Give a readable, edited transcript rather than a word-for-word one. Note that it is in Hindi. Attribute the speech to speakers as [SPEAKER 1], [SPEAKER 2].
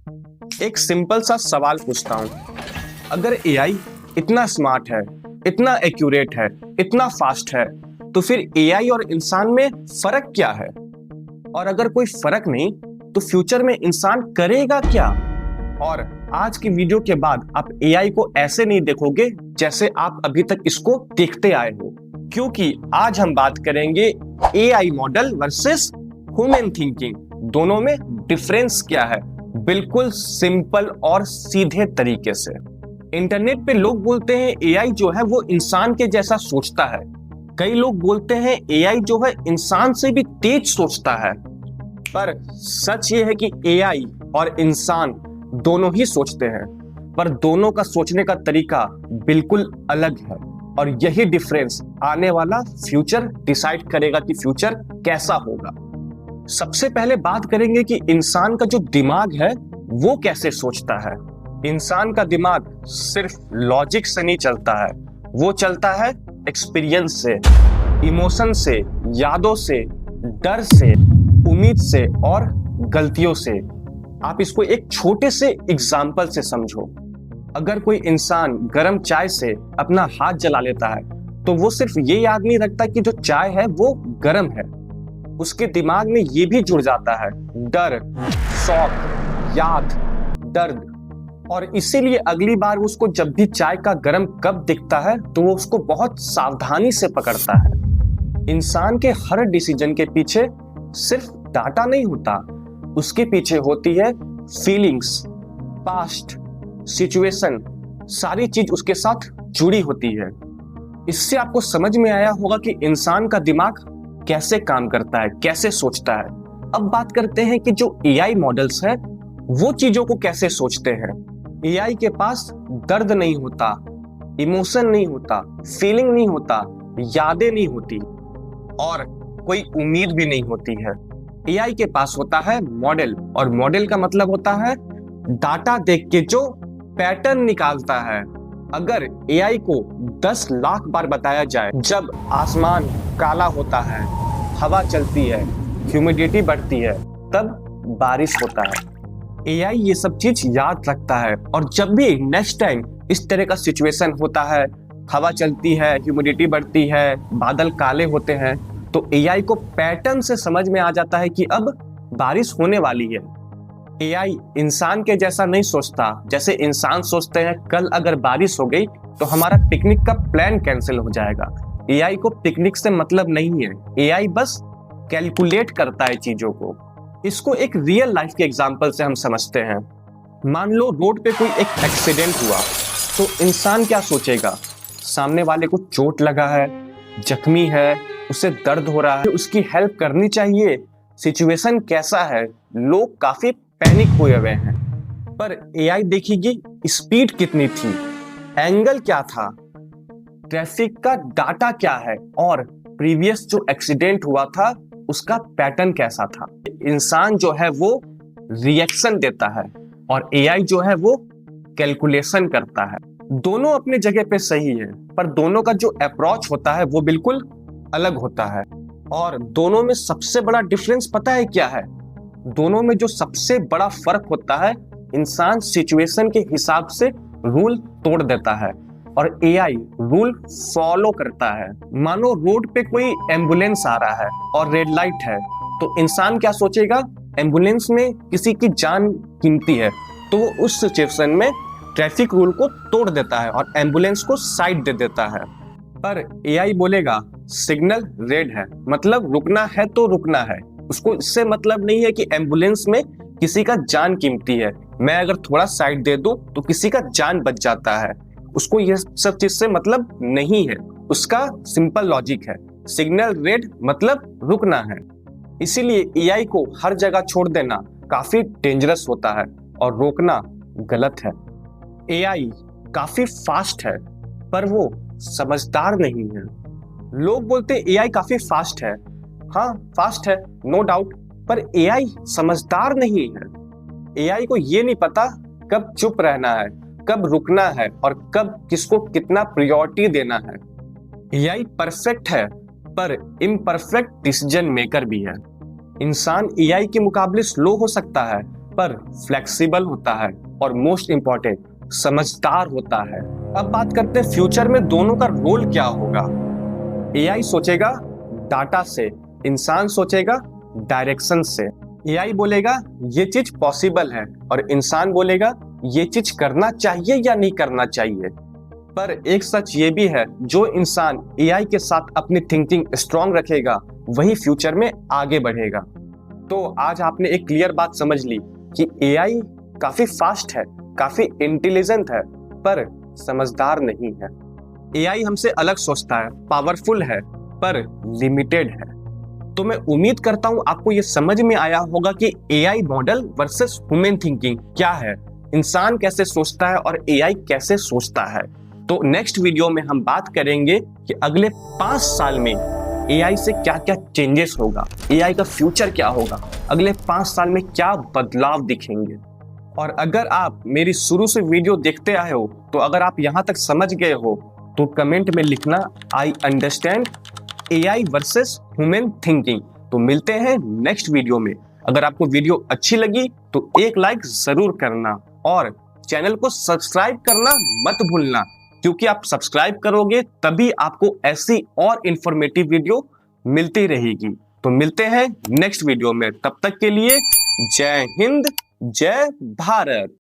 [SPEAKER 1] एक सिंपल सा सवाल पूछता हूं, अगर एआई इतना स्मार्ट है, इतना एक्यूरेट है, इतना फास्ट है, तो फिर एआई और इंसान में फर्क क्या है? और अगर कोई फर्क नहीं, तो फ्यूचर में इंसान करेगा क्या? और आज की वीडियो के बाद आप एआई को ऐसे नहीं देखोगे जैसे आप अभी तक इसको देखते आए हो, क्योंकि आज हम बात करेंगे AI model versus human thinking. दोनों में डिफरेंस क्या है, बिल्कुल सिंपल और सीधे तरीके से। इंटरनेट पे लोग बोलते हैं एआई जो है वो इंसान के जैसा सोचता है। कई लोग बोलते हैं एआई जो है इंसान से भी तेज सोचता है। पर सच ये है कि एआई और इंसान दोनों ही सोचते हैं, पर दोनों का सोचने का तरीका बिल्कुल अलग है। और यही डिफरेंस आने वाला फ्यूचर डिसाइड करेगा कि फ्यूचर कैसा होगा। सबसे पहले बात करेंगे कि इंसान का जो दिमाग है वो कैसे सोचता है। इंसान का दिमाग सिर्फ लॉजिक से नहीं चलता है, वो चलता है एक्सपीरियंस से, इमोशन से, यादों से, डर से, उम्मीद से और गलतियों से। आप इसको एक छोटे से एग्जाम्पल से समझो। अगर कोई इंसान गर्म चाय से अपना हाथ जला लेता है, तो वो सिर्फ ये याद नहीं रखता कि जो चाय है वो गर्म है। उसके दिमाग में ये भी जुड़ जाता है डर, शौक, याद, दर्द। और इसीलिए अगली बार उसको जब भी चाय का गर्म कप दिखता है तो वो उसको बहुत सावधानी से पकड़ता है। इंसान के हर डिसीजन के पीछे सिर्फ डाटा नहीं होता, उसके पीछे होती है फीलिंग्स, पास्ट, सिचुएशन, सारी चीज उसके साथ जुड़ी होती है। इससे आपको समझ में आया होगा कि इंसान का दिमाग कैसे काम करता है, कैसे सोचता है। अब बात करते हैं कि जो एआई मॉडल्स है वो चीजों को कैसे सोचते हैं। एआई के पास दर्द नहीं होता, इमोशन नहीं होता, फीलिंग नहीं होता, यादें नहीं होती और कोई उम्मीद भी नहीं होती है। एआई के पास होता है मॉडल, और मॉडल का मतलब होता है डाटा देख के जो पैटर्न निकालता है। अगर एआई को 10 लाख बार बताया जाए जब आसमान काला होता है, हवा चलती है, ह्यूमिडिटी बढ़ती है, तब बारिश होता है। एआई ये सब चीज याद रखता है, और जब भी नेक्स्ट टाइम इस तरह का सिचुएशन होता है, हवा चलती है, ह्यूमिडिटी बढ़ती है, बादल काले होते हैं, तो एआई को पैटर्न से समझ में आ जाता है कि अब बारिश होने वाली है। एआई इंसान के जैसा नहीं सोचता। जैसे इंसान सोचते हैं कल अगर बारिश हो गई तो हमारा पिकनिक का प्लान कैंसिल हो जाएगा। एआई को पिकनिक से मतलब नहीं है, एआई बस कैलकुलेट करता है चीजों को। इसको एक रियल लाइफ के एग्जांपल से हम समझते हैं। मान लो रोड पे कोई एक एक्सीडेंट हुआ, तो इंसान क्या सोचेगा? सामने वाले को चोट लगा है, जख्मी है, उसे दर्द हो रहा है, उसकी हेल्प करनी चाहिए, सिचुएशन कैसा है, लोग काफी पैनिक हुए हुए हैं। पर एआई देखेगी स्पीड कितनी थी, एंगल क्या था, ट्रैफिक का डाटा क्या है, और प्रीवियस जो एक्सीडेंट हुआ था उसका पैटर्न कैसा था। इंसान जो है वो रिएक्शन देता है और एआई जो है वो कैलकुलेशन करता है। दोनों अपने जगह पे सही है, पर दोनों का जो अप्रोच होता है वो बिल्कुल अलग होता है। और दोनों में सबसे बड़ा डिफरेंस पता है क्या है? दोनों में जो सबसे बड़ा फर्क होता है, इंसान सिचुएशन के हिसाब से रूल तोड़ देता है और एआई रूल फॉलो करता है। मानो रोड पे कोई एम्बुलेंस आ रहा है और रेड लाइट है, तो इंसान क्या सोचेगा? एम्बुलेंस में किसी की जान कीमती है, तो वो उस सिचुएशन में ट्रैफिक रूल को तोड़ देता है और एम्बुलेंस को साइड दे देता है। पर एआई बोलेगा सिग्नल रेड है, मतलब रुकना है तो रुकना है। उसको इससे मतलब नहीं है कि एम्बुलेंस में किसी का जान कीमती है, मैं अगर थोड़ा साइड दे दूं तो किसी का जान बच जाता है। उसको ये सब चीज से मतलब नहीं है। उसका सिंपल लॉजिक है, सिग्नल रेड मतलब रुकना है। इसीलिए एआई को हर जगह छोड़ देना काफी डेंजरस होता है और रोकना गलत है। एआई काफी फास्ट है, पर वो समझदार नहीं है। लोग बोलते एआई काफी फास्ट है। हाँ, फास्ट है, नो डाउट, पर एआई समझदार नहीं है। एआई को ये नहीं पता कब चुप रहना है, कब रुकना है और कब किसको कितना प्रायोरिटी देना है। एआई परफेक्ट है, पर इम्परफेक्ट डिसीजन मेकर भी है। इंसान एआई के मुकाबले स्लो हो सकता है, पर फ्लेक्सिबल होता है और मोस्ट इंपॉर्टेंट समझदार होता है। अब बात करते हैं फ्यूचर में दोनों का रोल क्या होगा। एआई सोचेगा डाटा से, इंसान सोचेगा डायरेक्शन से। एआई बोलेगा ये चीज पॉसिबल है और इंसान बोलेगा ये चीज करना चाहिए या नहीं करना चाहिए। पर एक सच ये भी है, जो इंसान एआई के साथ अपनी थिंकिंग स्ट्रांग रखेगा वही फ्यूचर में आगे बढ़ेगा। तो आज आपने एक क्लियर बात समझ ली कि एआई काफी फास्ट है, काफी इंटेलिजेंट है, पर समझदार नहीं है। एआई हमसे अलग सोचता है, पावरफुल है, पर लिमिटेड है। तो मैं उम्मीद करता हूं आपको यह समझ में आया होगा कि AI model versus human thinking क्या है, इंसान कैसे सोचता है और एआई कैसे सोचता है। तो नेक्स्ट वीडियो में हम बात करेंगे कि अगले 5 साल में एआई से क्या क्या चेंजेस होगा, एआई का फ्यूचर क्या होगा, अगले 5 साल में क्या बदलाव दिखेंगे। और अगर आप मेरी शुरू से वीडियो देखते आए हो, तो अगर आप यहां तक समझ गए हो तो कमेंट में लिखना I understand AI versus human thinking. तो मिलते हैं नेक्स्ट वीडियो में। अगर आपको वीडियो अच्छी लगी तो एक लाइक जरूर करना और चैनल को सब्सक्राइब करना मत भूलना, क्योंकि आप सब्सक्राइब करोगे तभी आपको ऐसी और इंफॉर्मेटिव वीडियो मिलती रहेगी। तो मिलते हैं नेक्स्ट वीडियो में, तब तक के लिए जय हिंद, जय भारत।